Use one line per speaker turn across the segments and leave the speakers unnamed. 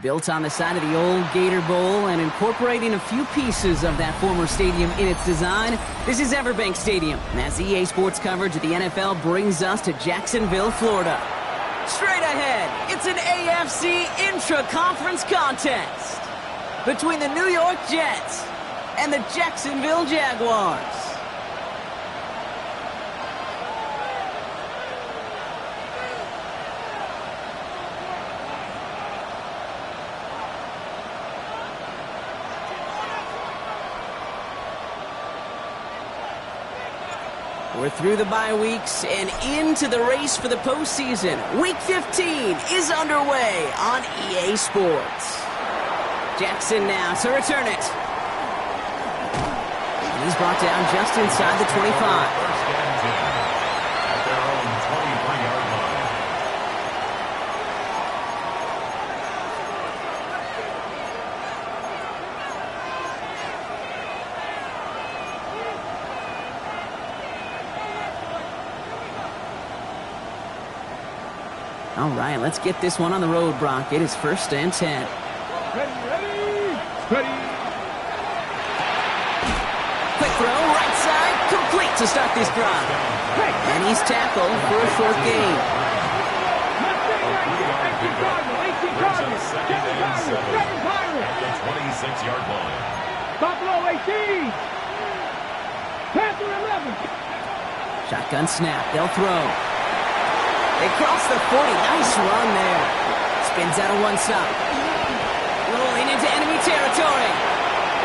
Built on the side of the old Gator Bowl and incorporating a few pieces of that former stadium in its design, this is Everbank Stadium, as EA Sports coverage of the NFL brings us to Jacksonville, Florida. Straight ahead, it's an AFC intra-conference contest between the New York Jets and the Jacksonville Jaguars. We're through the bye weeks and into the race for the postseason. Week 15 is underway on EA Sports. Jackson now to return it. And he's brought down just inside the 25.
At their own 23-yard line.
All right, let's get this one on the road, Brock. It is 1st and 10.
Ready.
Quick throw, right side, complete to start this drive. And he's tackled for a short gain.
Brings up 2nd and 7 at the 26-yard line.
Buffalo 18. Panther 11.
Shotgun snap, they'll throw. They cross the 40. Nice run there. Spins out of one side. Rolling into enemy territory.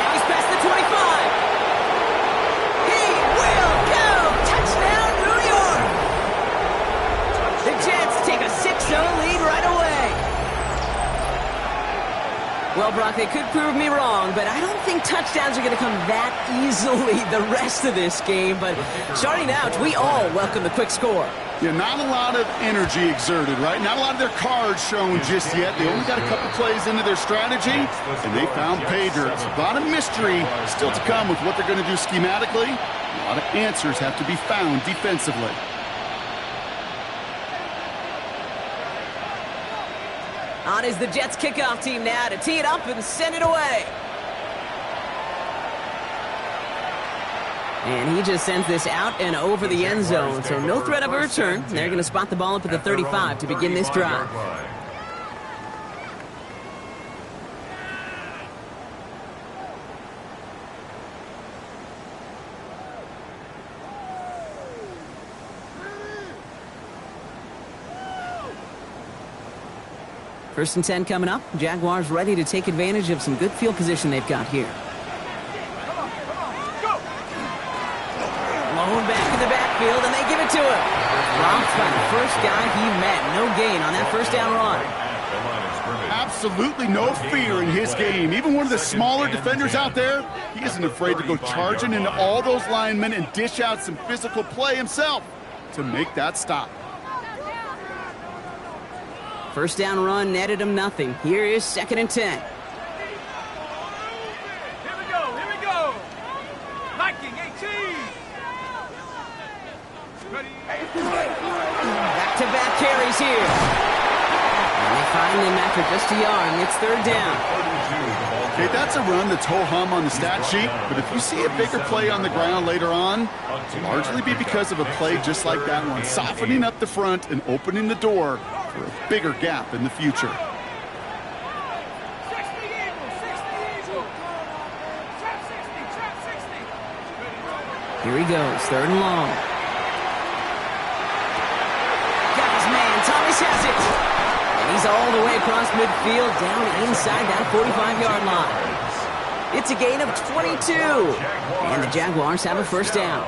Now he's past the 25. He will go. Touchdown, New York. The Jets take a 6-0 lead right away. Well, Brock, they could prove me wrong, but I don't think touchdowns are going to come that easily the rest of this game. But starting out, we all welcome the quick score.
Yeah, not a lot of energy exerted, right? Not a lot of their cards shown just yet. They only got a couple plays into their strategy, and they found pay dirt. A lot of mystery still to come with what they're going to do schematically. A lot of answers have to be found defensively.
On is the Jets kickoff team now to tee it up and send it away. And he just sends this out and over the end zone, so no threat of a return. They're going to spot the ball up at the 35 to begin this drive. First and 10 coming up. Jaguars ready to take advantage of some good field position they've got here. Blown back in the backfield, and they give it to him. Blocked by the first guy he met. No gain on that first down run.
Absolutely no fear in his game. Even one of the smaller defenders out there, he isn't afraid to go charging into all those linemen and dish out some physical play himself to make that stop.
First down run netted him nothing. Here is 2nd and 10.
Here we go. Viking 18.
Back-to-back carries here. And they find him after just a yard, and it's 3rd down.
Okay, that's a run that's ho-hum on the stat sheet, but if you see a bigger play on the ground later on, it'll largely be because of a play just like that one, softening up the front and opening the door for a bigger gap in the future.
Here he goes, 3rd and long. Got his man, Thomas has it. And he's all the way across midfield, down inside that 45-yard line. It's a gain of 22. And the Jaguars have a first down.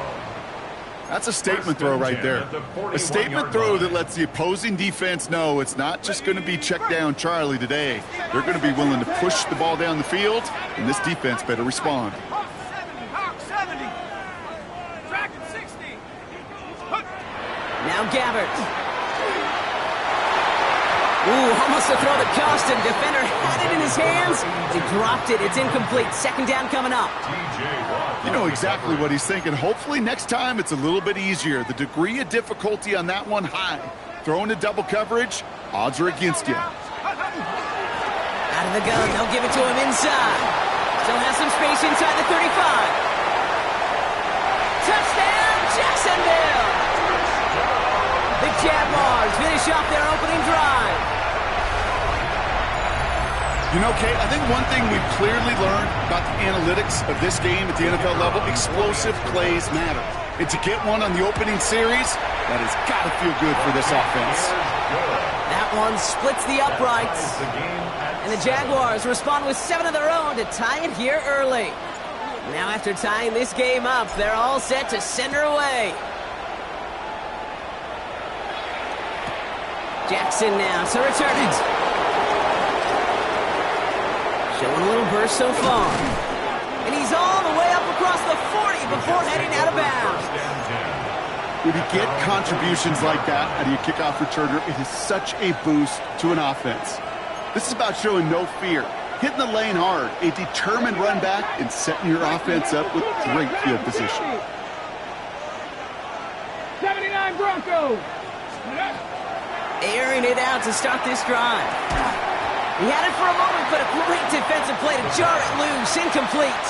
That's a statement throw right there. A statement throw that lets the opposing defense know it's not just going to be check down Charlie today. They're going to be willing to push the ball down the field, and this defense better respond.
Now Gabbert. Ooh, almost a throw that cost him. Defender had it in his hands. He dropped it. It's incomplete. Second down coming up.
You know exactly what he's thinking. Hopefully next time it's a little bit easier. The degree of difficulty on that one high. Throwing to double coverage, odds are against you.
Out of the gun. They'll give it to him inside. Still has some space inside the 35. Touchdown, Jacksonville! The Jaguars finish off their opening drive.
You know, Kate, I think one thing we've clearly learned about the analytics of this game at the NFL level, explosive plays matter. And to get one on the opening series, that has got to feel good for this offense.
That one splits the uprights. And the Jaguars respond with 7 of their own to tie it here early. Now after tying this game up, they're all set to send her away. Jackson now to return it. Showing a little burst so far. And he's all the way up across the 40 before heading out of bounds.
When you get contributions like that out of your kickoff returner, it is such a boost to an offense. This is about showing no fear, hitting the lane hard, a determined run back, and setting your offense up with great field position.
79 Broncos.
Airing it out to start this drive. He had it for a moment, but a great defensive play to jar it loose. Incomplete.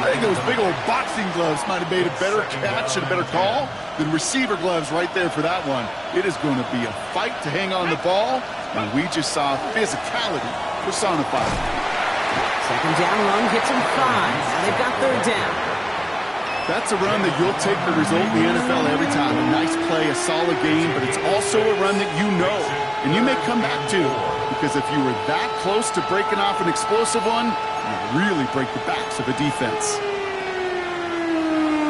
I think those big old boxing gloves might have made a better catch and a better call than receiver gloves right there for that one. It is going to be a fight to hang on the ball, and we just saw physicality personified.
Second down run gets him 5. Now they've got third down.
That's a run that you'll take the result in the NFL every time. A nice play, a solid game, but it's also a run that you know, and you may come back to, because if you were that close to breaking off an explosive one, you really break the backs of a defense.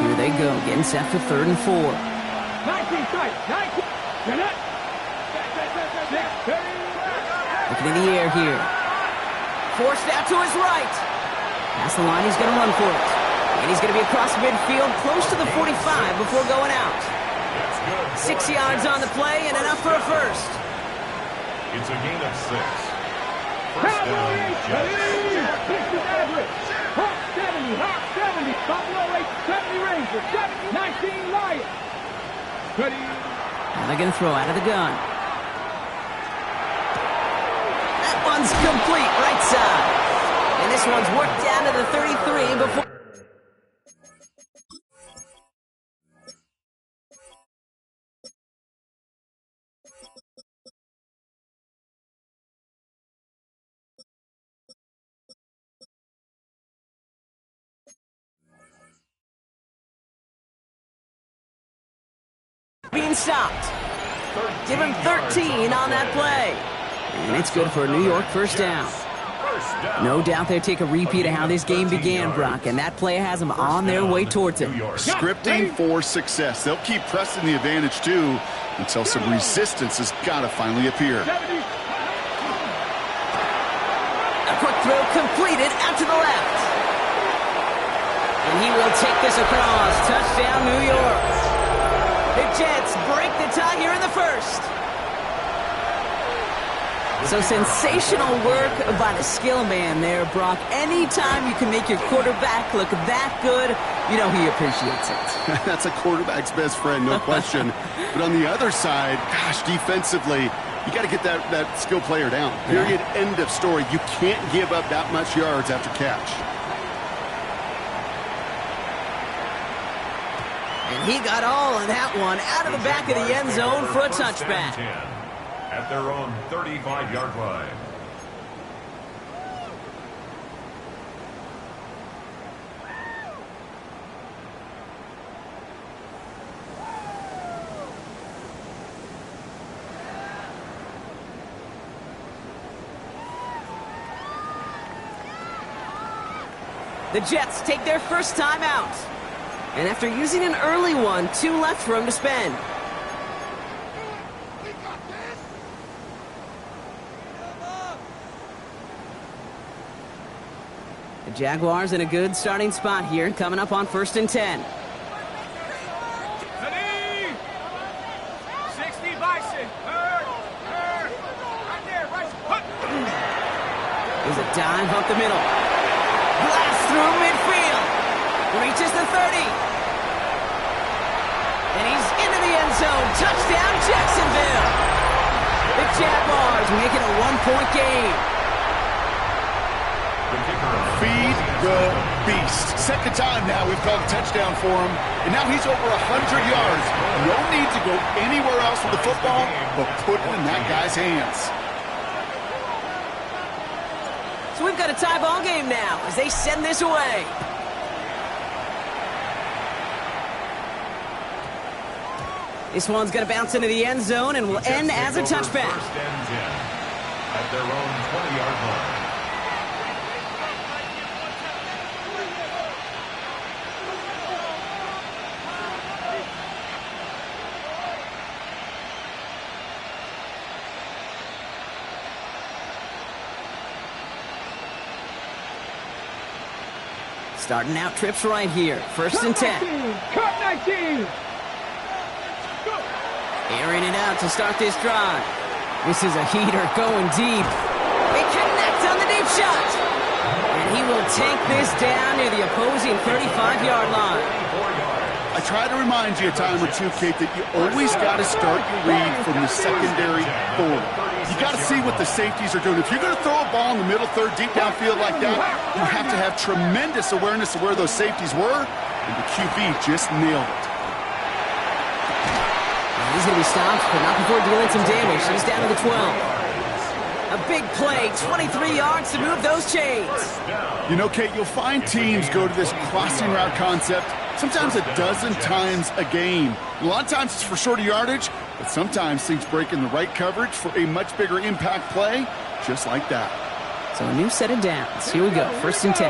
Here they go, getting set for 3rd and 4.
19 tight. 19.
Looking in the air here. Forced out to his right. Past the line, he's going to run for it. And he's going to be across midfield, close to the 45 before going out. 6 yards on the play and enough for a first.
It's a gain of 6. First down, Jets.
70, Buffalo 70 Rangers, 19 Lions.
Now they're going to throw out of the gun. That one's complete, right side. And this one's worked down to the 33 before... being stopped. Give him 13 on that play. And it's good for a New York first down. No doubt they'll take a repeat of how this game began, Brock, and that play has them on their way towards it.
Scripting for success. They'll keep pressing the advantage, too, until some resistance has got to finally appear.
A quick throw completed out to the left. And he will take this across. Touchdown, New York. The Jets break the tie here in the first. So sensational work by the skill man there, Brock. Anytime you can make your quarterback look that good, you know he appreciates it.
That's a quarterback's best friend, no question. But on the other side, gosh, defensively, you got to get that skill player down. Period, end of story. You can't give up that much yards after catch.
And he got all of that one out of the back of the end zone for a touchback.
At their own 35-yard line.
The Jets take their first time out. And after using an early one, 2 left for him to spend. The Jaguars in a good starting spot here, coming up on 1st and 10.
60 Bison.
dive up the middle. Blast through midfield. Reaches the 30. And he's into the end zone. Touchdown, Jacksonville. The Jaguars make it a one-point game.
Feed the beast. Second time now we've called a touchdown for him. And now he's over 100 yards. No need to go anywhere else with the football, but put it in that guy's hands.
So we've got a tie ball game now as they send this away. This one's going to bounce into the end zone and will end as a touchback.
First and 10 at their own 20-yard line.
Starting out trips right here. First and 10.
Cut 19.
Airing it out to start this drive. This is a heater going deep. They connect on the deep shot. And he will take this down near the opposing 35-yard line.
I try to remind you a time or two, Kate, that you always got to start your read from the secondary forward. You got to see what the safeties are doing. If you're going to throw a ball in the middle third, deep downfield like that, you have to have tremendous awareness of where those safeties were, and the QB just nailed it.
He's going to be stopped, but not before dealing some damage. He's down to the 12. A big play, 23 yards to move those chains.
You know, Kate, you'll find teams go to this crossing route concept sometimes a dozen times a game. A lot of times it's for shorter yardage, but sometimes things break in the right coverage for a much bigger impact play, just like that.
So a new set of downs. Here we go, first and 10.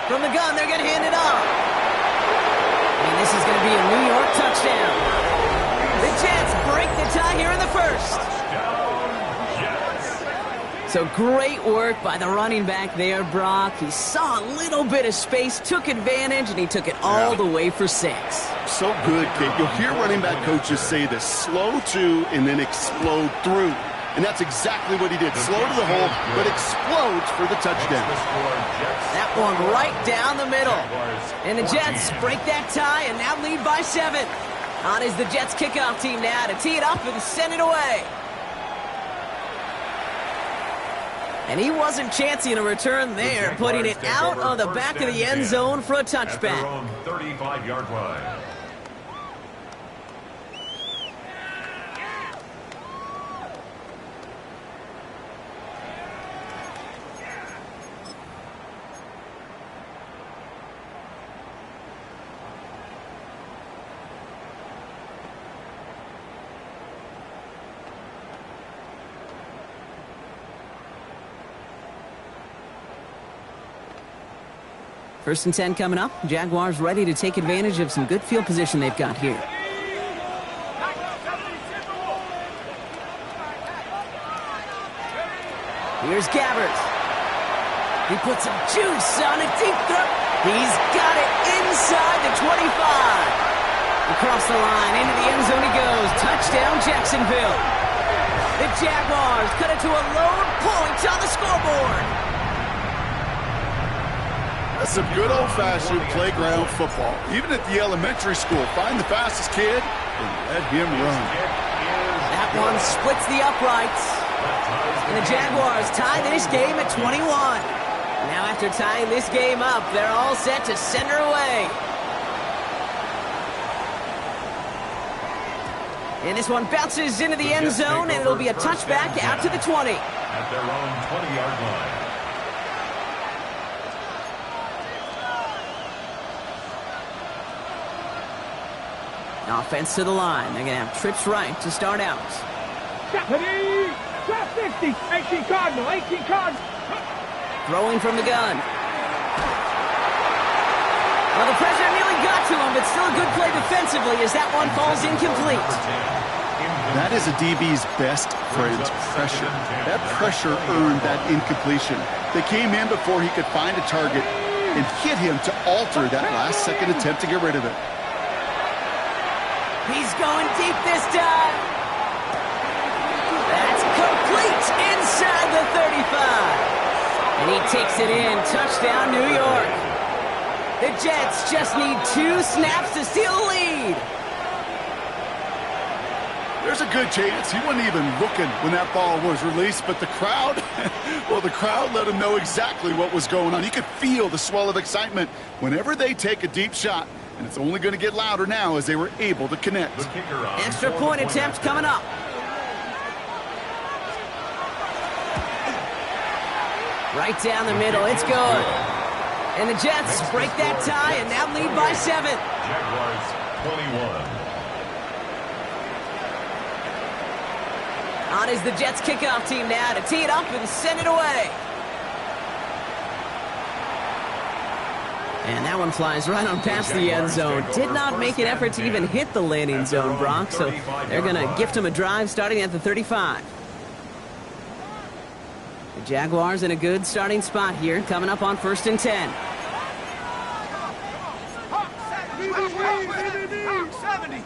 From the gun, they're going to hand it off. And this is going to be a New York touchdown. The Jets break the tie here in the first. So great work by the running back there, Brock. He saw a little bit of space, took advantage, and he took it all the way for 6.
So good, Kate. You'll hear running back coaches say this: slow to and then explode through. And that's exactly what he did. Slow to the hole, but explodes for the touchdown.
That one right down the middle. And the Jets break that tie and now lead by 7. On is the Jets kickoff team now to tee it up and send it away. And he wasn't chancing a return there, putting it out on the back of the end zone for a touchback.
35-yard line.
First and 10 coming up. Jaguars ready to take advantage of some good field position they've got here. Here's Gabbert. He puts some juice on a deep throw. He's got it inside the 25. Across the line, into the end zone he goes. Touchdown, Jacksonville. The Jaguars cut it to a lone point on the scoreboard.
That's some good old-fashioned playground football. Even at the elementary school, find the fastest kid and let him run.
That one splits the uprights. And the Jaguars tie this game at 21. Now after tying this game up, they're all set to send her away. And this one bounces into the end zone, and it'll be a touchback out to the 20.
At their own 20-yard line.
Offense to the line. They're going to have trips right to start out.
Stephanie! 50! 18 Cardinal! 18 Cardinal!
Throwing from the gun. Well, the pressure nearly got to him, but still a good play defensively as that one falls incomplete.
That is a DB's best friend, pressure. That pressure earned that incompletion. They came in before he could find a target and hit him to alter that last-second attempt to get rid of it.
He's going deep this time. That's complete inside the And he takes it in. Touchdown, New York. The Jets just need 2 snaps to steal the lead.
There's a good chance he wasn't even looking when that ball was released, but the crowd, well, the crowd let him know exactly what was going on. You could feel the swell of excitement whenever they take a deep shot, and it's only going to get louder now as they were able to connect.
Extra point attempt coming up. Right down the middle, it's good. And the Jets break that tie and now lead by 7.
Jaguars 21.
On is the Jets kickoff team now to tee it up and send it away. And that one flies right on past the end zone. Did not make an effort to even hit the landing zone, Brock, so they're going to gift him a drive starting at the 35. The Jaguars in a good starting spot here, coming up on 1st and 10.
70.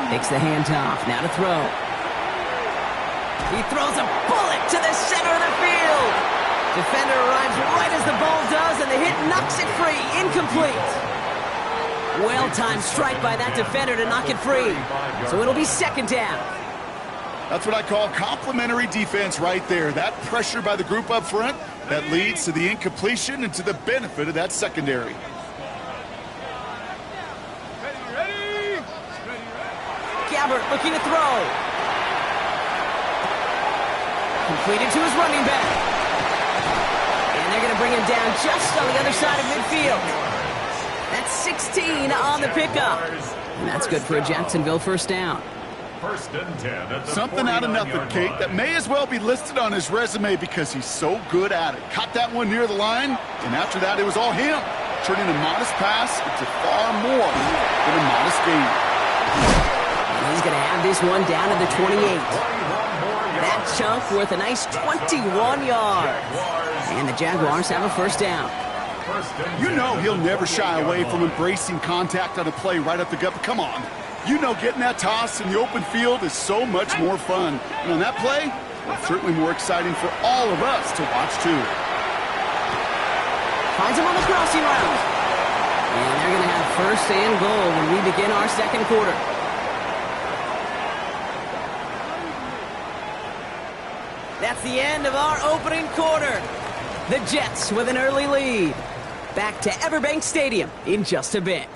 Takes the handoff, now to throw. He throws a bullet to the center of the field. Defender arrives right as the ball does, and the hit knocks it free. Incomplete. Well-timed strike by that defender to knock it free. So it'll be 2nd down.
That's what I call complimentary defense right there. That pressure by the group up front, that leads to the incompletion and to the benefit of that secondary.
Gabbert looking to throw. Completed to his running back. And they're going to bring him down just on the other side of midfield. That's 16 on the pickup. And that's good for a Jacksonville 1st down.
1st and 10.
Something out of nothing, Kate, that may as well be listed on his resume because he's so good at it. Caught that one near the line, and after that, it was all him. Turning a modest pass into far more than a modest gain.
He's going to have this one down to the 28. That chunk worth a nice 21 yards. And the Jaguars have a 1st down.
You know he'll never shy away from embracing contact on a play right up the gut. But come on. You know getting that toss in the open field is so much more fun. And on that play, well, certainly more exciting for all of us to watch too.
Finds him on the crossing route. And they're going to have 1st and goal when we begin our 2nd quarter. That's the end of our opening quarter. The Jets with an early lead. Back to Everbank Stadium in just a bit.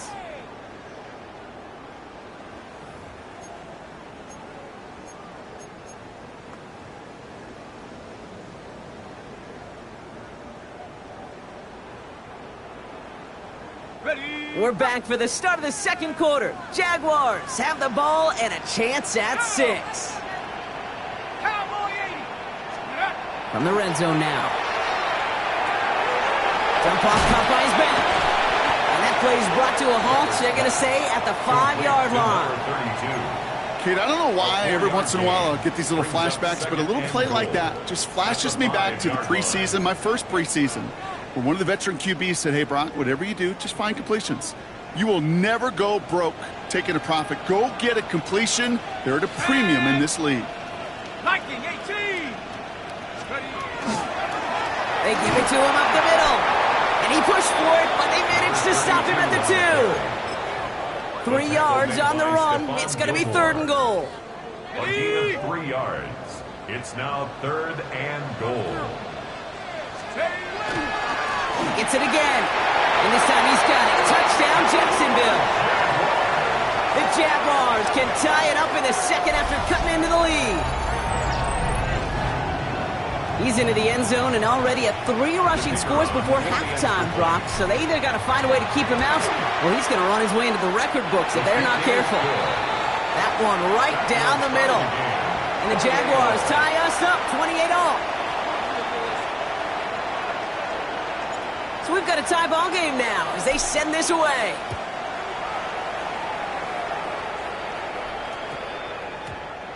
We're back for the start of the 2nd quarter. Jaguars have the ball and a chance at 6. From the red zone now. Dump off caught by his back. And that play is brought to a halt, they're going to say, at the 5-yard line.
Kate, I don't know why every once in a while I'll get these little flashbacks, but a little play like that just flashes me back to the preseason, my first preseason, where one of the veteran QBs said, hey, Brock, whatever you do, just find completions. You will never go broke taking a profit. Go get a completion. They're at a premium in this league.
Liking 18.
They give it to him up the middle. And he pushed for it, but they managed to stop him at the 2. 3 yards on the run. It's going to be 3rd and goal.
A gain of 3 yards. It's now 3rd and goal.
He gets it again. And this time he's got it. Touchdown, Jacksonville. The Jaguars can tie it up in the 2nd after cutting into the lead. He's into the end zone and already at 3 rushing scores before halftime, Brock. So they either got to find a way to keep him out, or he's going to run his way into the record books if they're not careful. That one right down the middle. And the Jaguars tie us up 28-all. So we've got a tie ball game now as they send this away.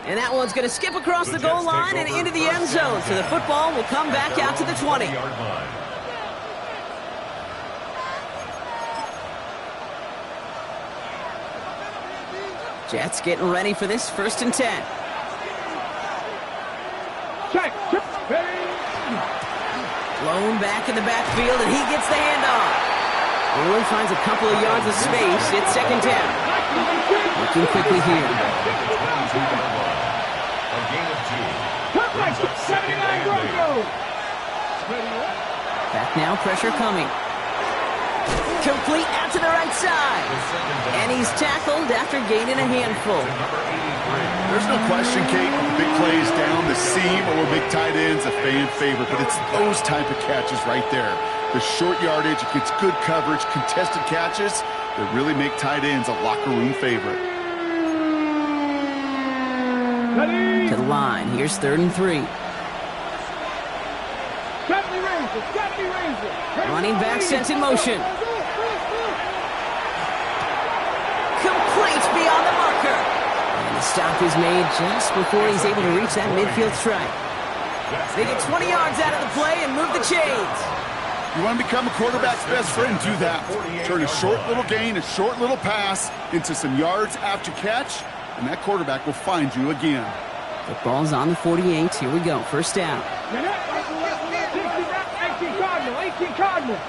And that one's going to skip across the goal line and into the end zone. So the football will come back out to the 20. Jets getting ready for this 1st and 10.
Check.
Blown back in the backfield, and he gets the handoff. Owen finds a couple of yards of space. It's 2nd down. Looking quickly here.
A gain of 2.
79 Broncos.
Back now, pressure coming. Complete out to the right side. And he's tackled after gaining a handful.
There's no question, Kate, the big plays down the seam or big tight ends, a fan favorite, but it's those type of catches right there. The short yardage, it gets good coverage, contested catches that really make tight ends a locker room favorite.
To the line. Here's 3rd and 3. Running back sent in motion. Complete beyond the marker. And the stop is made just before he's able to reach that midfield strike. They get 20 yards out of the play and move the chains.
You want to become a quarterback's best friend, do that. Turn a short little gain, a short little pass into some yards after catch, and that quarterback will find you again.
The ball's on the 48. Here we go. 1st down.
18 Cardinals.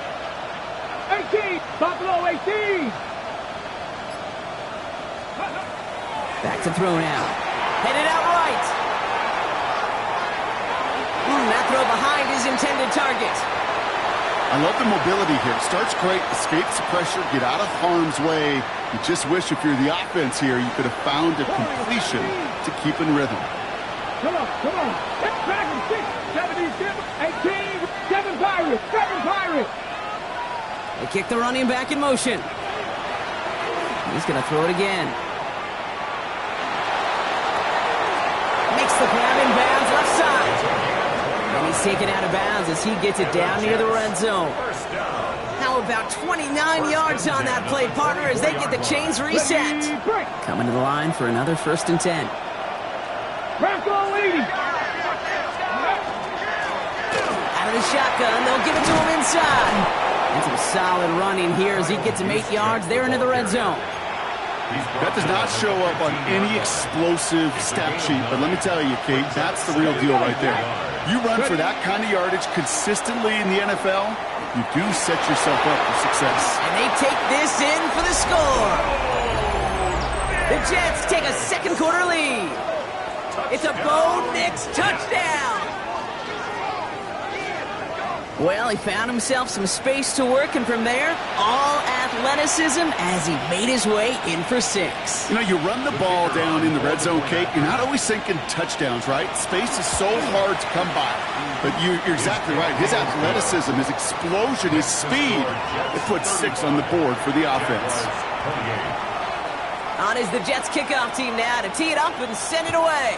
18. Buffalo 18.
Back to throw now. Headed out right. That throw behind his intended target.
I love the mobility here. Starts great, escapes the pressure, get out of harm's way. You just wish if you're the offense here, you could have found a completion to keep in rhythm.
Come on. Dragon 6, 77, 18, 7 Pirates.
They kick the running back in motion. He's going to throw it again. Makes the grab in bounds left side. And he's taken out of bounds as he gets it down near the red zone. How about 29 yards on that play, partner, as they get the chains reset. Coming to the line for another 1st and 10.
Bronco leading.
Out of the shotgun, they'll give it to him inside. And some solid running here as he gets him 8 yards there into the red zone.
That does not show up on any explosive stat sheet, but let me tell you, Kate, that's the real deal right there. You run for that kind of yardage consistently in the NFL, you do set yourself up for success.
And they take this in for the score. The Jets take a 2nd quarter lead. It's a Bo Nix touchdown. Well, he found himself some space to work, and from there, all athleticism as he made his way in for 6.
You know, you run the ball down in the red zone, Kate, you're not always thinking touchdowns, right? Space is so hard to come by. But you're exactly right. His athleticism, his explosion, his speed, it puts 6 on the board for the offense.
On is the Jets kickoff team now to tee it up and send it away.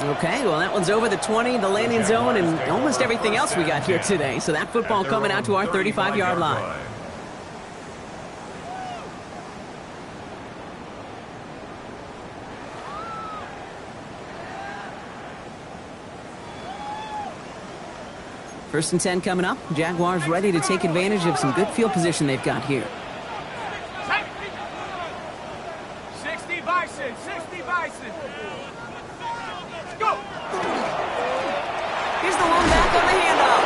Okay, well, that one's over the 20, the landing zone, and almost everything else we got here today. So that football coming out to our 35-yard line. First and 10 coming up. Jaguars ready to take advantage of some good field position they've got here.
60 Bison.
Here's the one back on the handoff.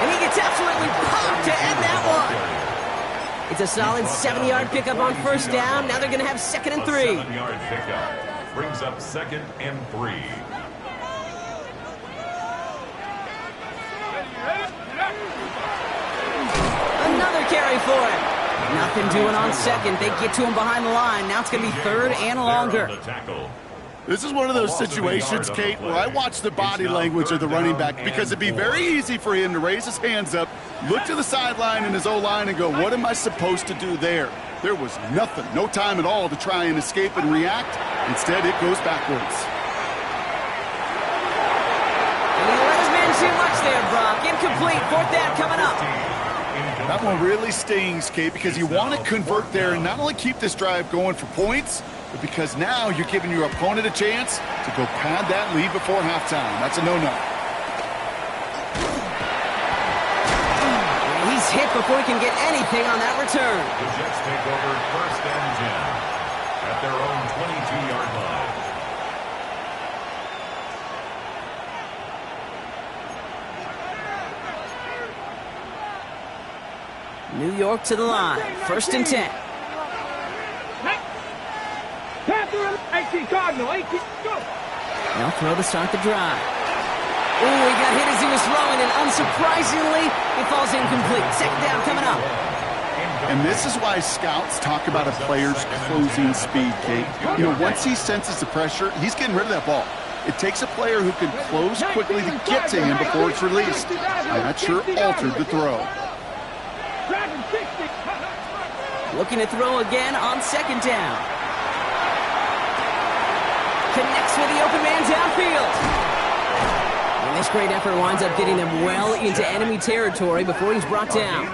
And he gets absolutely popped to end that one. It's a solid 7-yard pickup on 1st down. Now they're going to have 2nd and 3.
7-yard pickup brings up 2nd and 3.
Another carry for him. Nothing doing on 2nd. They get to him behind the line. Now it's going to be 3rd and longer.
This is one of those situations, Kate, where I watch the body language of the running back because it'd be very easy for him to raise his hands up, look to the sideline in his O-line and go, what am I supposed to do there? There was nothing, no time at all to try and escape and react. Instead, it goes backwards.
And he let his man too much there, Brock. Incomplete. 4th down coming up.
That one really stings, Kate, because you want to convert there and not only keep this drive going for points, but because now you're giving your opponent a chance to go pad that lead before halftime. That's a no-no.
He's hit before he can get anything on that return.
The Jets take over 1st and 10 at their own 22-yard line.
New York to the line. 1st and 10.
18 Cardinal, 18, go.
They'll throw to start the drive. Ooh, he got hit as he was throwing, and unsurprisingly, it falls incomplete. 2nd down coming up.
And this is why scouts talk about a player's closing speed, Kate. You know, once he senses the pressure, he's getting rid of that ball. It takes a player who can close quickly to get to him before it's released. And that sure altered the throw.
Looking to throw again on 2nd down. Connects with the open man downfield. And this great effort winds up getting them well into enemy territory before he's brought down.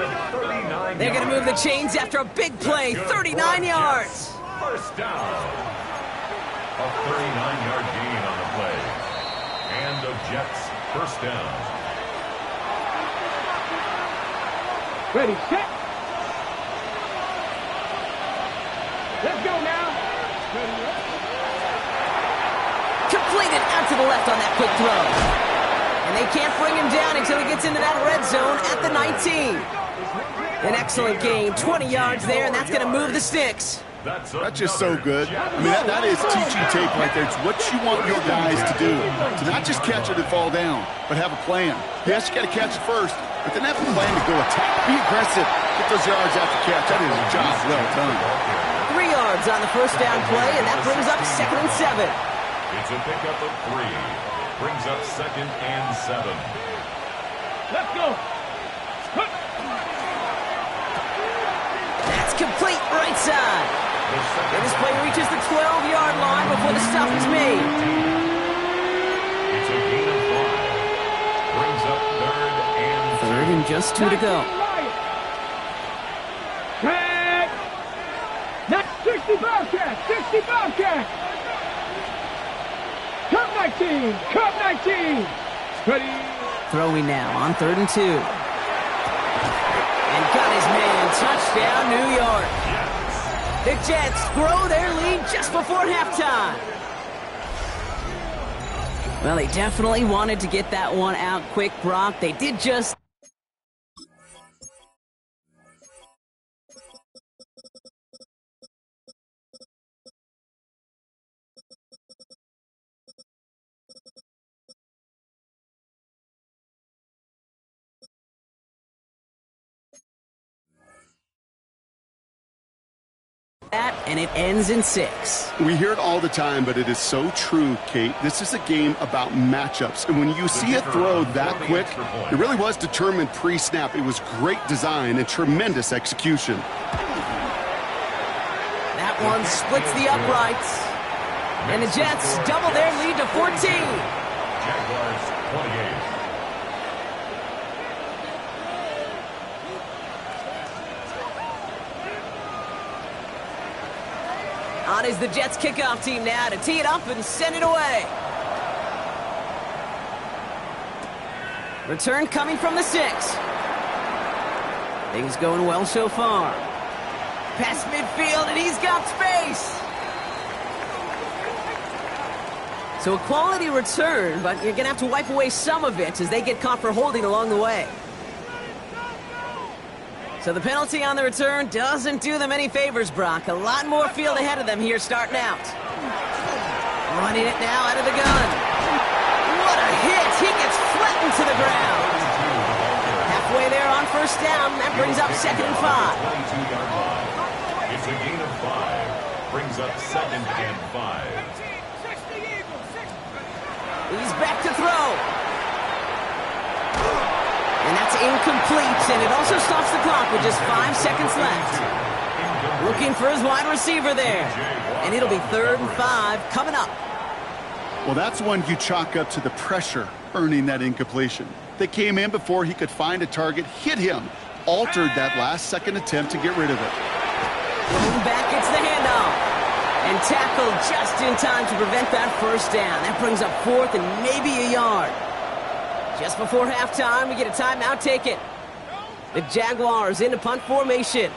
They're going to move the chains after a big play, 39 yards.
1st down. A 39-yard gain on the play. And the Jets 1st down.
Ready, set. Let's go now.
Completed out to the left on that quick throw. And they can't bring him down until he gets into that red zone at the 19. An excellent gain, 20 yards there, and that's going to move the sticks.
That's just so good. I mean, that is teaching tape right there. It's what you want your guys to do. To not just catch it and fall down, but have a plan. Yes, you got to catch it first, but then have a plan to go attack. Be aggressive. Get those yards after catch. That is a job well done.
3 yards on the 1st down play, and that brings up 2nd and 7.
It's a pickup of 3. Brings up 2nd and 7.
Let's go.
That's complete right side. And this play reaches the 12-yard line before the stop is made.
It's a gain of 5. Brings up 3rd and
3rd and just 2 to go.
Tag. Not 60 Bobcat. 60 Bobcat. Cup 19. Cup 19. Ready.
Throwing now on 3rd and 2. And got his man. Touchdown, New York. The Jets grow their lead just before halftime. Well, they definitely wanted to get that one out quick, Brock. They did just... that, and it ends in 6.
We hear it all the time, but it is so true, Kate. This is a game about matchups, and when you see a throw that quick, it really was determined pre-snap. It was great design and tremendous execution.
That one splits the uprights, and the Jets double their lead to 14.
Jaguars 28.
On is the Jets kickoff team now to tee it up and send it away. Return coming from the 6. Things going well so far. Past midfield, and he's got space. So a quality return, but you're going to have to wipe away some of it as they get caught for holding along the way. So the penalty on the return doesn't do them any favors, Brock. A lot more field ahead of them here starting out. Running it now out of the gun. What a hit! He gets flattened to the ground. Halfway there on 1st down. That brings up 2nd and 5.
It's a gain of 5. Brings up 2nd and 5.
He's back to throw. And that's incomplete, and it also stops the clock with just 5 seconds left. Looking for his wide receiver there. And it'll be 3rd and 5 coming up.
Well, that's one you chalk up to the pressure earning that incompletion. They came in before he could find a target, hit him, altered that last-second attempt to get rid of it.
Going back, it's the handoff. And tackled just in time to prevent that 1st down. That brings up 4th and maybe a yard. Just before halftime, we get a timeout. Take it. The Jaguars into punt formation.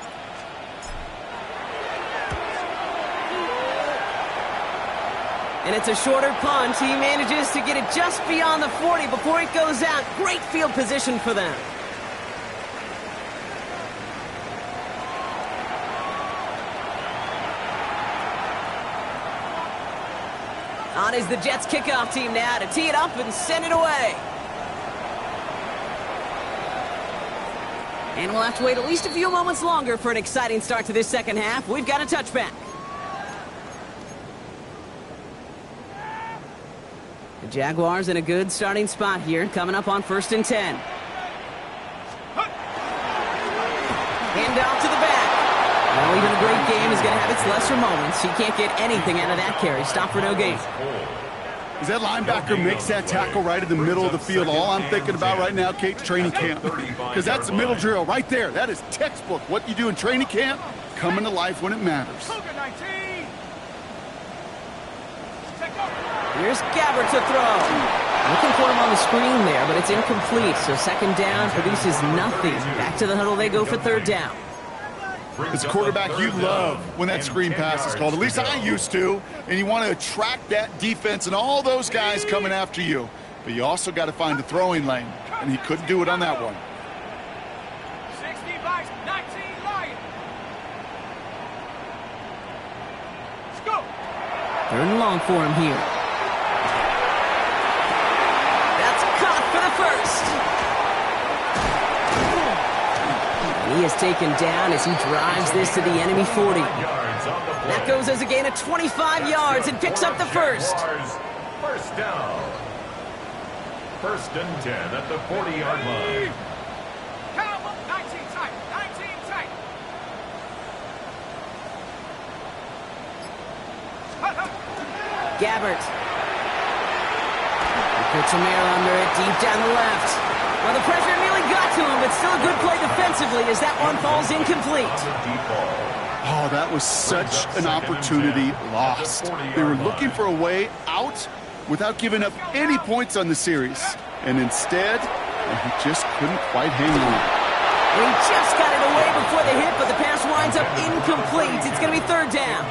And it's a shorter punt. He manages to get it just beyond the 40 before it goes out. Great field position for them. On is the Jets kickoff team now to tee it up and send it away. And we'll have to wait at least a few moments longer for an exciting start to this second half. We've got a touchback. The Jaguars in a good starting spot here, coming up on 1st and 10. Hand off to the back. Well, even a great game is going to have its lesser moments. He can't get anything out of that carry. Stop for no gain.
As that linebacker makes that tackle right in the middle of the field, all I'm thinking about right now, Kate, training camp. Because that's the middle drill right there. That is textbook. What you do in training camp, coming to life when it matters.
Here's Gabbert to throw. Looking for him on the screen there, but it's incomplete. So second down produces nothing. Back to the huddle they go for 3rd down.
As a quarterback, you love when that screen pass is called. At least I used to. And you want to attract that defense and all those guys coming after you. But you also got to find the throwing lane. And he couldn't do it on that one.
60-19 Lions. Let's go.
3rd and long for him here. That's caught for the first. He is taken down as he drives this to the enemy 40. That goes as a gain of 25 yards and picks up the first.
First down. 1st and 10 at the 40-yard line.
Count 19 tight. 19 tight.
Gabbert. He puts some air under it, deep down the left. Well, the pressure nearly got to him, but still a good play defensively as that one falls incomplete.
Oh, that was such an opportunity lost. They were looking for a way out without giving up any points on the series. And instead, he just couldn't quite hang on.
He just got it away before the hit, but the pass winds up incomplete. It's going to be 3rd down.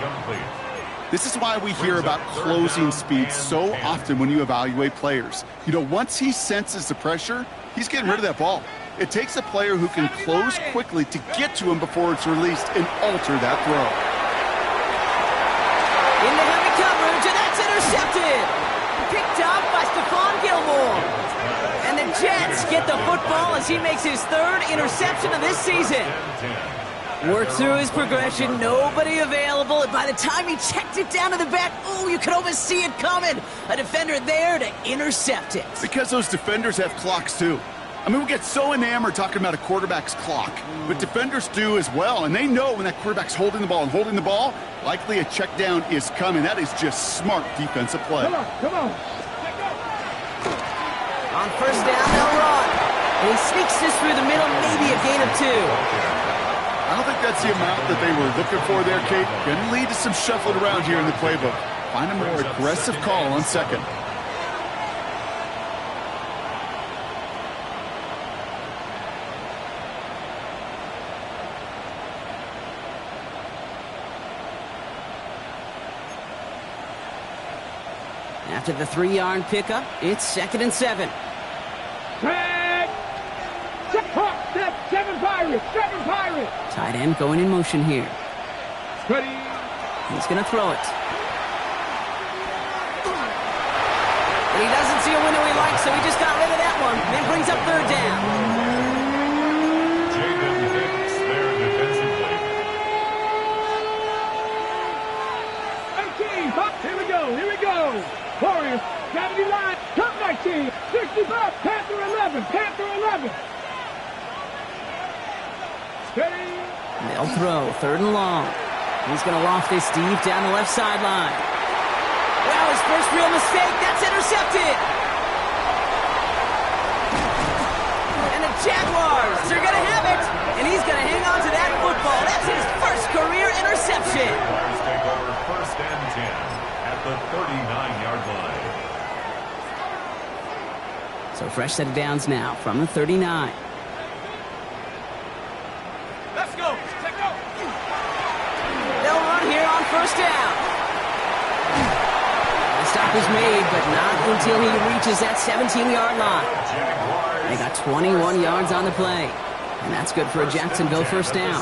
This is why we hear about closing speed so often when you evaluate players. You know, once he senses the pressure, he's getting rid of that ball. It takes a player who can close quickly to get to him before it's released and alter that throw.
Into heavy coverage, and that's intercepted. Picked up by Stephon Gilmore. And the Jets get the football as he makes his 3rd interception of this season. Worked through his progression, nobody available, and by the time he checked it down to the back, oh, you could almost see it coming. A defender there to intercept it.
Because those defenders have clocks too. I mean, we get so enamored talking about a quarterback's clock, but defenders do as well, and they know when that quarterback's holding the ball, likely a check down is coming. That is just smart defensive play.
Come on.
On 1st down, they'll run. And he sneaks this through the middle, maybe a gain of 2.
I don't think that's the amount that they were looking for there, Kate. Going to lead to some shuffling around here in the playbook. Find a more aggressive call on 2nd.
After the 3-yard pickup, it's 2nd and 7.
Tag. 7 Pirates.
Tight end going in motion here.
Ready.
He's going to throw it. And he doesn't see a window he likes, so he just got rid of that one. And brings up 3rd down.
Jaden Hicks there defensively.
18. Here we go. Warriors, gravity line. Top 19. 65. Panther 11. Steady.
They'll throw 3rd and long. He's going to loft this deep down the left sideline. Well, his first real mistake. That's intercepted. And the Jaguars are going to have it. And he's going to hang on to that football. That's his first career interception.
Jaguars take over 1st and 10 at the 39-yard line.
So fresh set of downs now from the 39. first down. The stop is made, but not until he reaches that 17-yard line. They got 21 yards on the play. And that's good for a Jacksonville first down.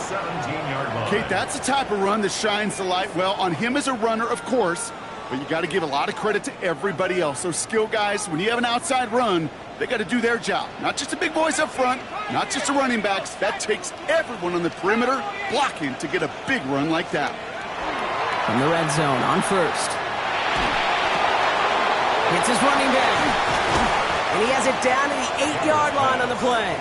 Kate, that's the type of run that shines the light well on him as a runner, of course, but you got to give a lot of credit to everybody else. Those skill guys, when you have an outside run, they got to do their job. Not just the big boys up front, not just the running backs. That takes everyone on the perimeter blocking to get a big run like that.
From the red zone on first. It's his running back. And he has it down to the 8-yard line on the play.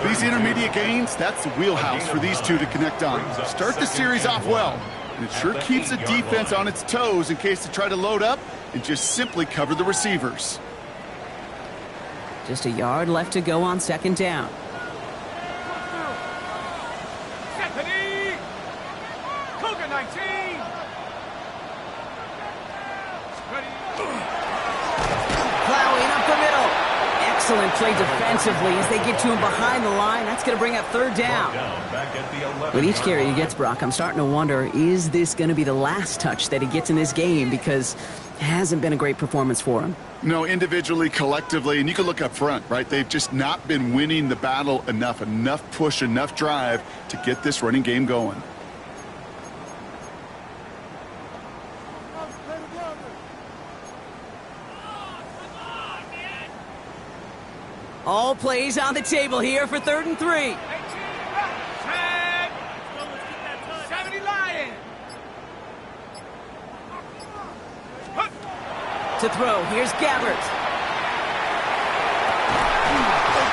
These intermediate gains, that's the wheelhouse for these two to connect on. Start the series off well. And it sure keeps the defense on its toes in case they try to load up and just simply cover the receivers.
Just a yard left to go on second down.
Stephanie! Cougar 19!
Plowing up the middle. Excellent play defensively as they get to him behind the line. That's going to bring up third down. With each carry he gets, Brock, I'm starting to wonder, is this going to be the last touch that he gets in this game? Because it hasn't been a great performance for him.
No, individually, collectively, and you can look up front, right? They've just not been winning the battle enough push, enough drive to get this running game going.
All plays on the table here for 3rd and 3.
10! 70 Lions!
To throw, here's Gabbert.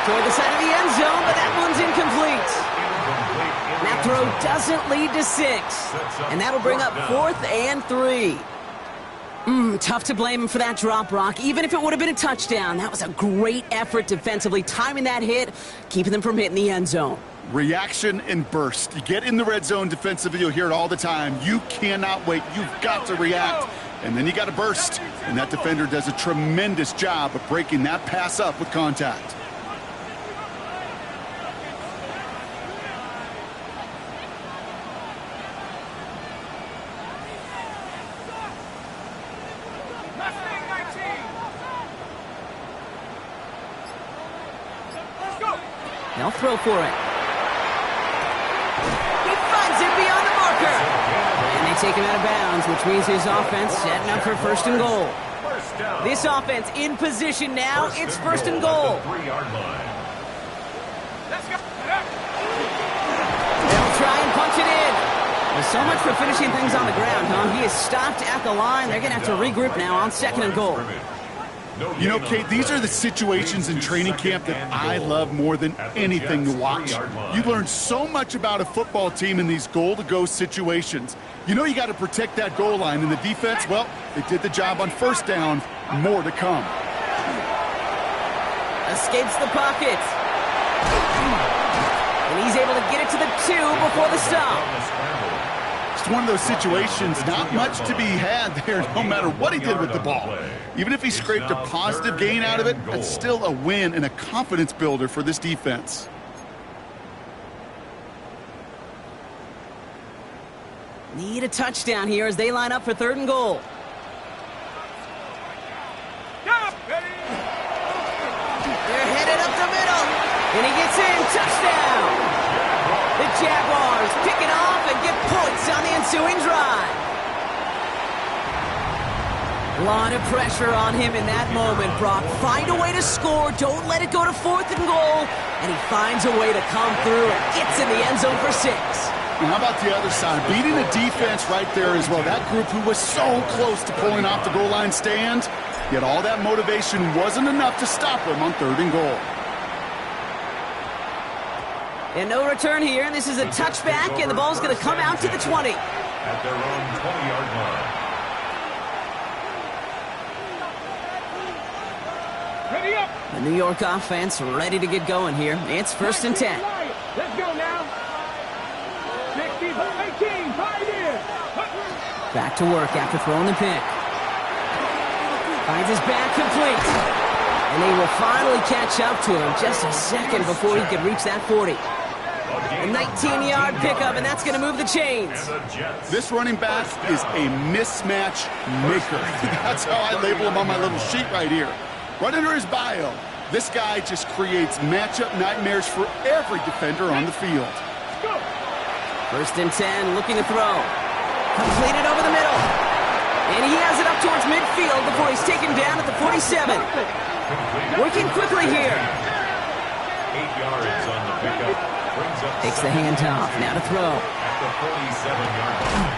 Toward the side of the end zone, but that one's incomplete. That throw doesn't lead to 6. And that'll bring up 4th and 3. Tough to blame him for that drop, Brock. Even if it would have been a touchdown, that was a great effort defensively, timing that hit, keeping them from hitting the end zone.
Reaction and burst. You get in the red zone defensively, you'll hear it all the time. You cannot wait. You've got to react. And then you got to burst. And that defender does a tremendous job of breaking that pass up with contact.
They'll throw for it. He finds it beyond the marker. And they take him out of bounds, which means his offense setting up for 1st and goal. This offense in position now. It's 1st and goal. They'll try and punch it in. There's so much for finishing things on the ground, huh? He is stopped at the line. They're going to have to regroup now on 2nd and goal.
You know, Kate, these are the situations in training camp that I love more than anything to watch. You learn so much about a football team in these goal-to-go situations. You know you got to protect that goal line, and the defense, well, they did the job on 1st down. More to come.
Escapes the pocket. And he's able to get it to the 2 before the stop.
It's one of those situations, not much to be had there no matter what he did with the ball. Even if he scraped a positive gain out of it, that's still a win and a confidence builder for this defense.
Need a touchdown here as they line up for 3rd and goal. They're headed up the middle. And he gets in. Touchdown. The Jaguars pick it off and get points on the ensuing drive. A lot of pressure on him in that moment, Brock. Find a way to score. Don't let it go to 4th and goal. And he finds a way to come through and gets in the end zone for 6.
And how about the other side? Beating the defense right there as well. That group who was so close to pulling off the goal line stand, yet all that motivation wasn't enough to stop him on 3rd and goal.
And no return here, and this is a touchback, and the ball's going to come out to the 20.
At their own 20-yard line.
Ready up!
The New York offense ready to get going here. It's 1st and 10.
Let's go now. 16, 18, 5 years.
Back to work after throwing the pick. Finds his back complete. And they will finally catch up to him just a second before he could reach that 40. And 19-yard pickup, and that's going to move the chains.
This running back is a mismatch maker. That's how I label him on my little sheet right here. Right under his bio, this guy just creates matchup nightmares for every defender on the field.
First and 10, looking to throw. Completed over the middle. And he has it up towards midfield before he's taken down at the 47. Working quickly here.
8 yards on the pickup.
Takes the handoff. Now to throw.
At the 47-yard line.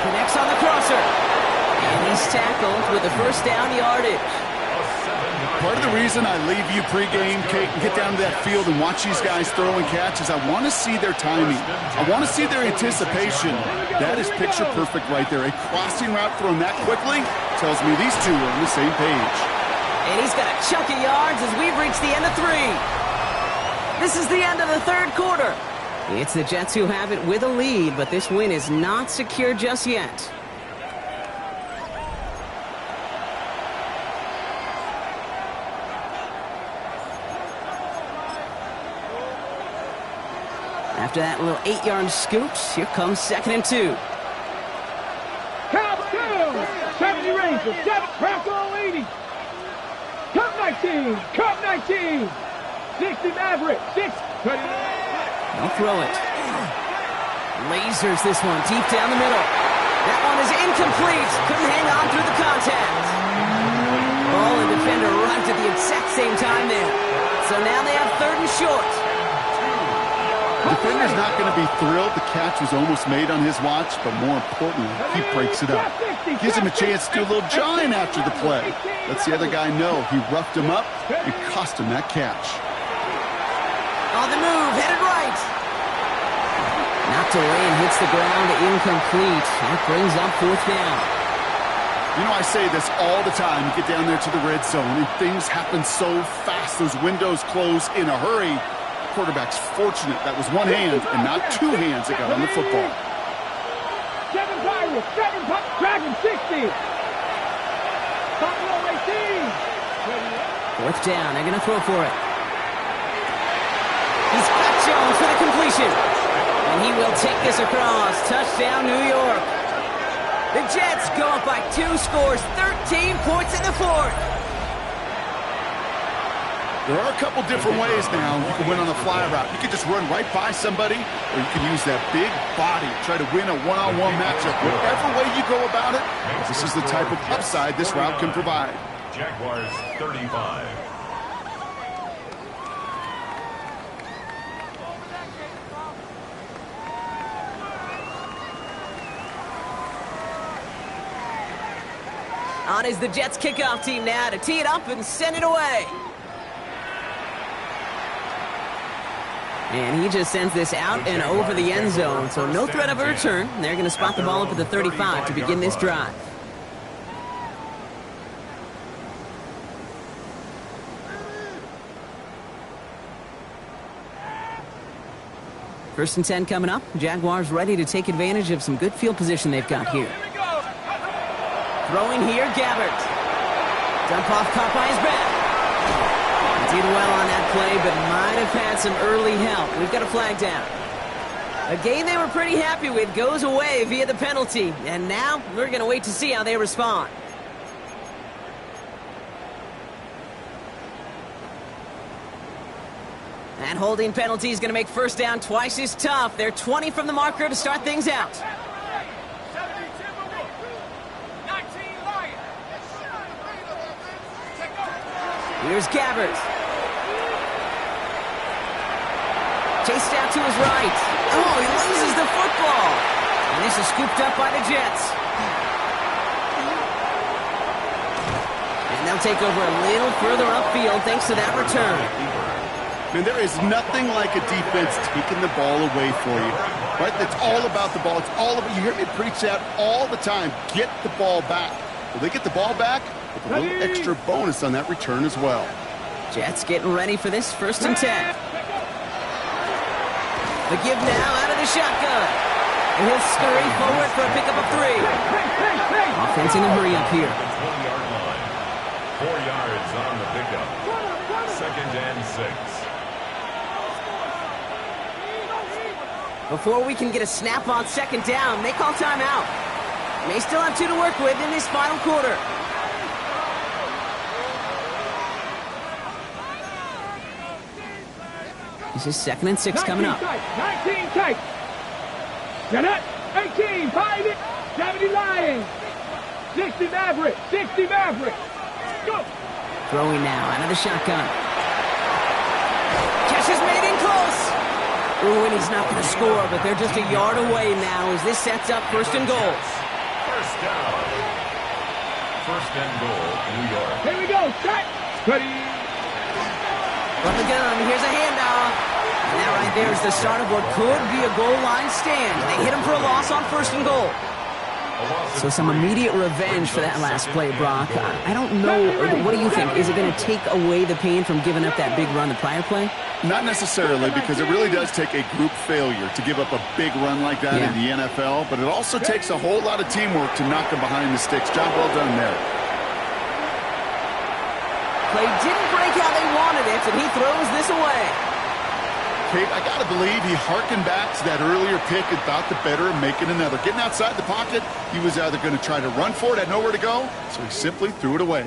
Connects on the crosser. And he's tackled with the first down yardage.
Part of the reason I leave you pregame, Kate, and get down to that field and watch these guys throw and catch is I want to see their timing. I want to see their anticipation. That is picture perfect right there. A crossing route thrown that quickly tells me these two are on the same page.
And he's got a chunk of yards as we've reached the end of 3. This is the end of the third quarter. It's the Jets who have it with a lead, but this win is not secure just yet. After that little 8-yard scoop, here comes 2nd and 2.
Count 2. 70 Rangers, 7, Bronco 80. Cup 19, Cup 19. 60 Maverick, 6.
Don't throw it. Lasers this one deep down the middle. That one is incomplete. Couldn't hang on through the contact. Ball and defender arrived at the exact same time there. So now they have 3rd and short.
The defender's not going to be thrilled the catch was almost made on his watch, but more importantly, he breaks it up. Gives him a chance to do a little jawing after the play. Lets the other guy know he roughed him up and cost him that catch.
On the move, headed right. Knocked away and hits the ground, incomplete. That brings up 4th down.
You know, I say this all the time. You get down there to the red zone, and things happen so fast. Those windows close in a hurry. Quarterback's fortunate that was one hand and not 2 hands that got on the football.
7 Pirates, 7 Dragon 60. Buffalo 18.
4th down, they're going to throw for it. He's got Jones for the completion. And he will take this across. Touchdown, New York. The Jets go up by 2 scores, 13 points in the 4th.
There are a couple different ways now you can win on a fly route. You can just run right by somebody, or you can use that big body, try to win a one-on-one matchup. Whatever way you go about it, this is the type of upside this route can provide.
Jaguars 35.
On is the Jets kickoff team now to tee it up and send it away. And he just sends this out and over the end zone, so no threat of a return. They're going to spot the ball up at the 35 to begin this drive. First and 10 coming up. Jaguars ready to take advantage of some good field position they've got here. Throwing here, Gabbert. Dump off caught by his back. Did well on that play, but might have had some early help. We've got a flag down. A game they were pretty happy with goes away via the penalty. And now we're going to wait to see how they respond. That holding penalty is going to make first down twice as tough. They're 20 from the marker to start things out. Here's Gabbert. Chased out to his right. Oh, he loses the football. And this is scooped up by the Jets. And they'll take over a little further upfield thanks to that return.
Man, there is nothing like a defense taking the ball away for you. Right? It's all about the ball. It's all about, you hear me preach that all the time. Get the ball back. Will they get the ball back? With a little extra bonus on that return as well.
Jets getting ready for this first and 10. The give now out of the shotgun. And he'll scurry forward for a pickup of 3. Offense in a hurry up here.
20-yard line. 4 yards on the pickup. 2nd and 6.
Before we can get a snap on second down, they call timeout. May still have 2 to work with in this final quarter. This is 2nd and 6 coming up.
19 tight. Get it. 18, 5 it. 70 Lions. 60 Maverick. 60 Maverick. Go.
Throwing now out of the shotgun. Catch is made in close. Ooh, and he's not going to score, but they're just a yard away now as this sets up 1st and goal.
First down. 1st and goal, New York.
Here we go. Set. Ready.
From the gun, here's a handoff. And that right there is the start of what could be a goal line stand. They hit him for a loss on 1st and goal. So some immediate revenge for that last play, Brock. I don't know. What do you think? Is it going to take away the pain from giving up that big run the prior play?
Not necessarily, because it really does take a group failure to give up a big run like that in the NFL, but it also takes a whole lot of teamwork to knock them behind the sticks. Job well done there.
Play didn't break how they wanted it, and he throws this away.
Kate, I got to believe he harkened back to that earlier pick and thought the better of making another. Getting outside the pocket, he was either going to try to run for it, had nowhere to go, so he simply threw it away.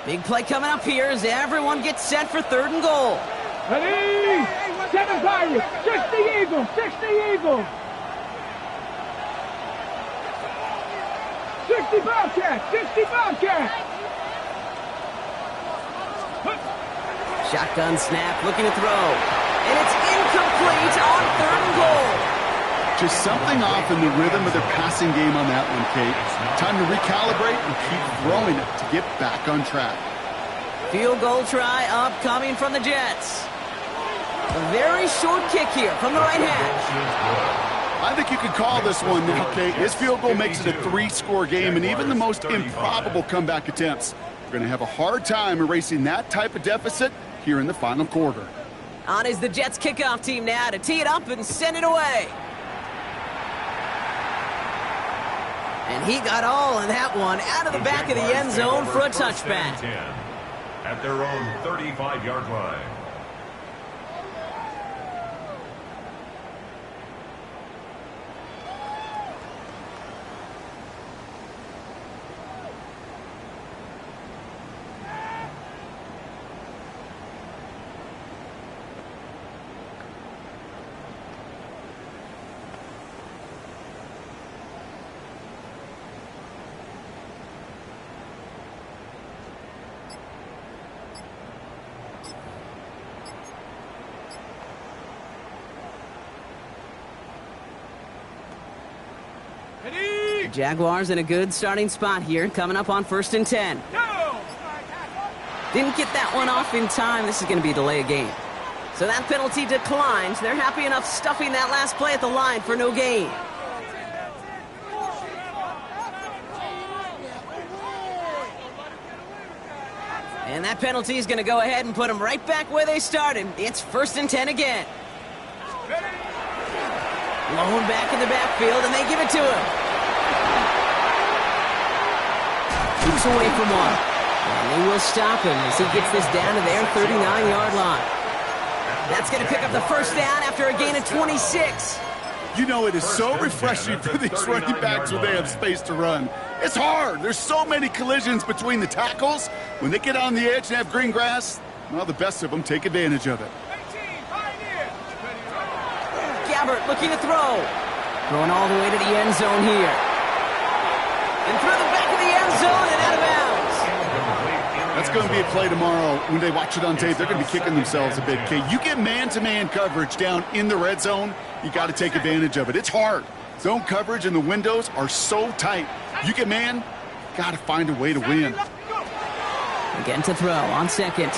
Big play coming up here as everyone gets set for 3rd and goal.
Ready. 7 Pirates. 60 Eagles. 60 Eagles. 60 Bobcats. 60 Bobcats.
Shotgun snap, looking to throw. And it's incomplete on 3rd and goal.
Just something off in the rhythm of their passing game on that one, Kate. Time to recalibrate and keep throwing it to get back on track.
Field goal try upcoming from the Jets. A very short kick here from the right hash.
I think you could call this one now, Kate. His field goal makes it a 3-score game, and even the most improbable comeback attempts are going to have a hard time erasing that type of deficit here in the final quarter.
On is the Jets kickoff team now to tee it up and send it away. And he got all of that one out of the back of the end zone for a touchback.
At their own 35-yard line.
The Jaguars in a good starting spot here, coming up on 1st and 10. Didn't get that one off in time. This is going to be a delay of game. So that penalty declines. They're happy enough stuffing that last play at the line for no gain. And that penalty is going to go ahead and put them right back where they started. It's 1st and 10 again. Blown back in the backfield, and they give it to him. Keeps away from one. And they will stop him as he gets this down to their 39-yard line. That's going to pick up the 1st down after a gain of 26.
You know, it is so refreshing for these running backs when they have space to run. It's hard. There's so many collisions between the tackles. When they get on the edge and have green grass, well, the best of them take advantage of it.
Gabbert looking to throw. Throwing all the way to the end zone here. And through the back of the end zone and out of bounds.
That's going to be a play tomorrow. When they watch it on tape, they're going to be kicking themselves a bit. Okay, you get man-to-man coverage down in the red zone, you got to take advantage of it. It's hard. Zone coverage and the windows are so tight. You get man, got to find a way to win.
Again to throw on 2nd.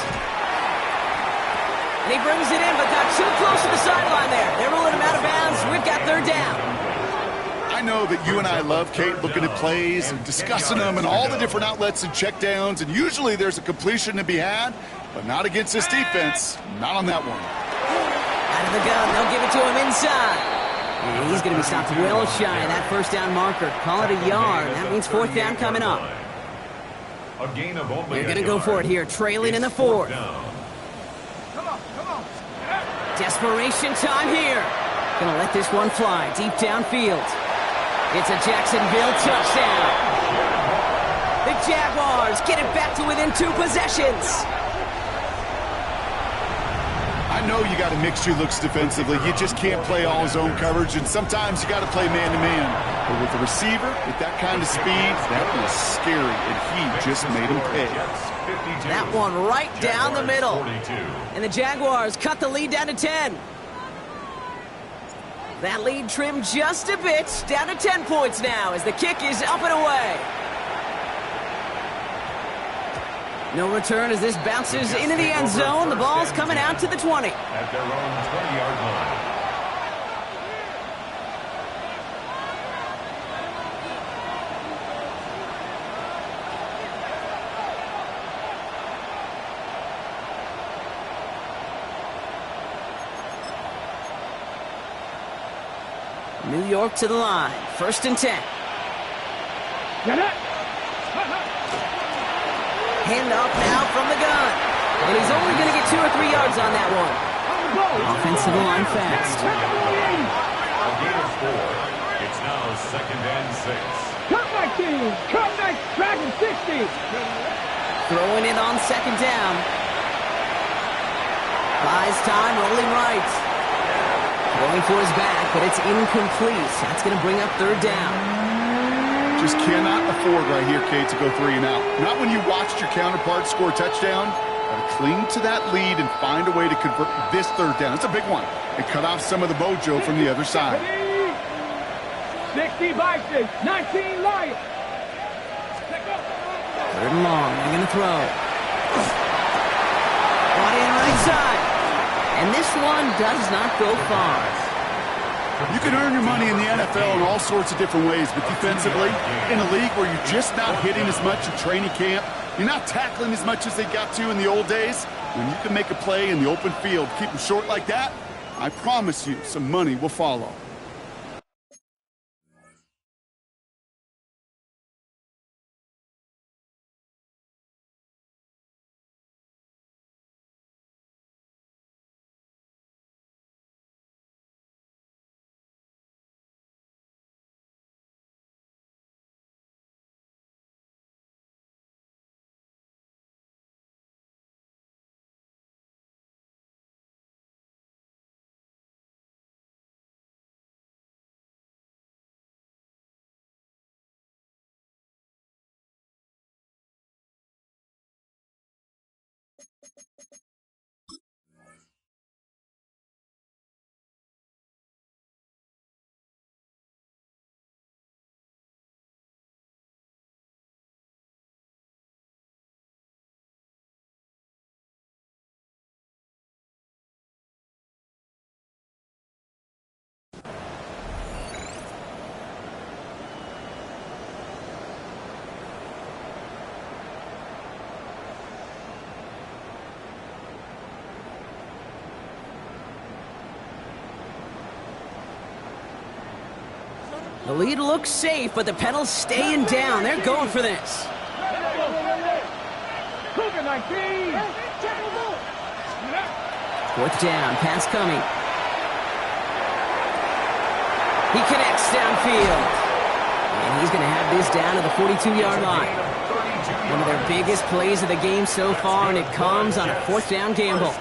And he brings it in, but got too close to the sideline there. They're rolling him out of bounds. We've got 3rd down.
I know that you and I love, Kate, looking at plays and discussing them and all the different outlets and checkdowns, and usually there's a completion to be had, but not against this defense. Not on that one.
Out of the gun, they'll give it to him inside. And he's going to be stopped well shy of that first down marker. Call it a yard. That means fourth down coming up.
A gain of only
They're going to go for it here, trailing in the fourth.
Come on.
Desperation time here. Going to let this one fly deep downfield. It's a Jacksonville touchdown. The Jaguars get it back to within 2 possessions.
I know you got to mix your looks defensively. You just can't play all zone coverage, and sometimes you got to play man-to-man. But with the receiver, with that kind of speed, that was scary, and he just made him pay.
That one right down the middle. And the Jaguars cut the lead down to 10. That lead trimmed just a bit, down to 10 points now as the kick is up and away. No return as this bounces into the end zone. The ball's coming out to the 20.
At their own 20-yard line.
New York to the line. 1st and 10.
Get it.
Hand off now from the gun. And he's only going to get 2 or 3 yards on that one. Offensive line fast.
A gain of 4. It's now 2nd and 6.
Come back, team. Come back. Dragon 60.
Throwing it on 2nd down. Buys time, rolling right. Going for his back, but it's incomplete. That's going to bring up 3rd down.
Just cannot afford right here, Kate, to go 3 and out. Not when you watched your counterpart score a touchdown. Got to cling to that lead and find a way to convert this 3rd down. It's a big one. And cut off some of the mojo from the other side.
60 Vikings, 19 Lions.
3rd and long. They're going to throw. Body on right side. And this one does not go far.
You can earn your money in the NFL in all sorts of different ways, but defensively, in a league where you're just not hitting as much in training camp, you're not tackling as much as they got to in the old days, when you can make a play in the open field, keep them short like that, I promise you some money will follow.
The lead looks safe, but the pedal's staying down. They're going for this.
Cougar 19.
4th down, pass coming. He connects downfield. And he's going to have this down to the 42-yard line. One of their biggest plays of the game so far, and it comes on a 4th down gamble.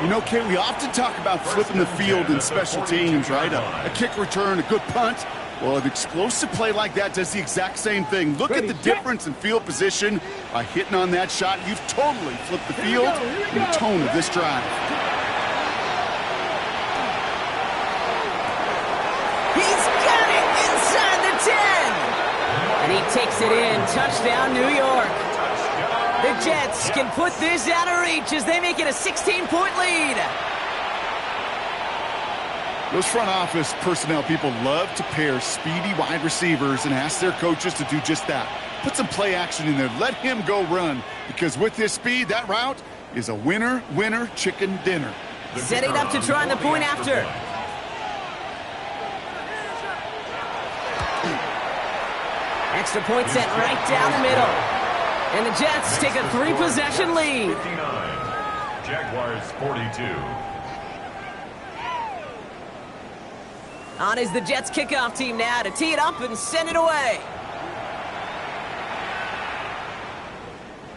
You know, Kate, we often talk about flipping the field in special teams, right? A kick return, a good punt. Well, an explosive play like that does the exact same thing. Look at the difference in field position by hitting on that shot. You've totally flipped the field and the tone of this drive.
He's got it inside the 10. And he takes it in. Touchdown, New York. The Jets can put this out of reach as they make it a 16-point lead.
Those front office personnel people love to pair speedy wide receivers and ask their coaches to do just that. Put some play action in there. Let him go run, because with his speed, that route is a winner, winner, chicken dinner.
Setting up to try the point after. extra point sent right down the middle. And the Jets take a 3-possession lead.
59. Jaguars 42.
On is the Jets kickoff team now to tee it up and send it away.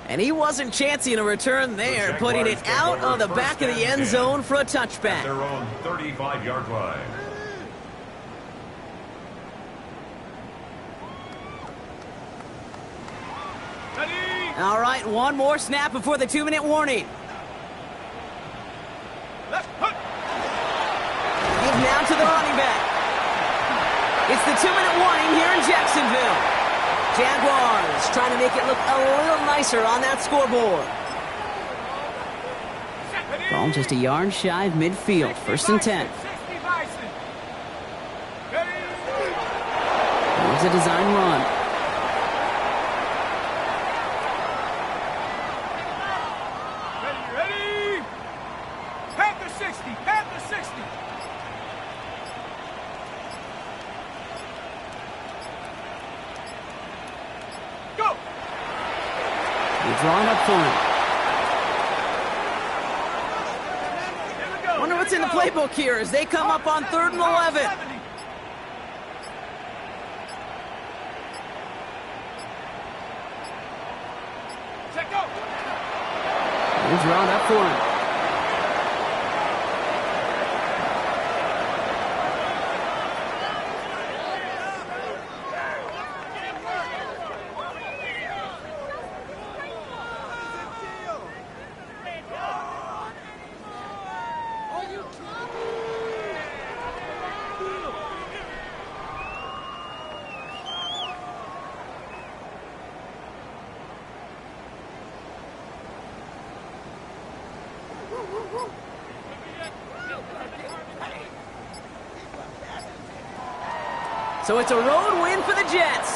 And he wasn't chancing a return there, putting it out on the back of the end zone for a touchback.
At their own 35-yard line.
All right, one more snap before the 2-minute warning. Give now to the running back. It's the 2-minute warning here in Jacksonville. Jaguars trying to make it look a little nicer on that scoreboard. Ball just a yard shy of midfield. 1st and 10. Here's a design run.
Ready? Panther 60, Panther 60. Go!
He's drawn up for him. Wonder what's in the playbook here as they come up on 3rd and 11.
Check go!
He's drawn up for him. So it's a road win for the Jets.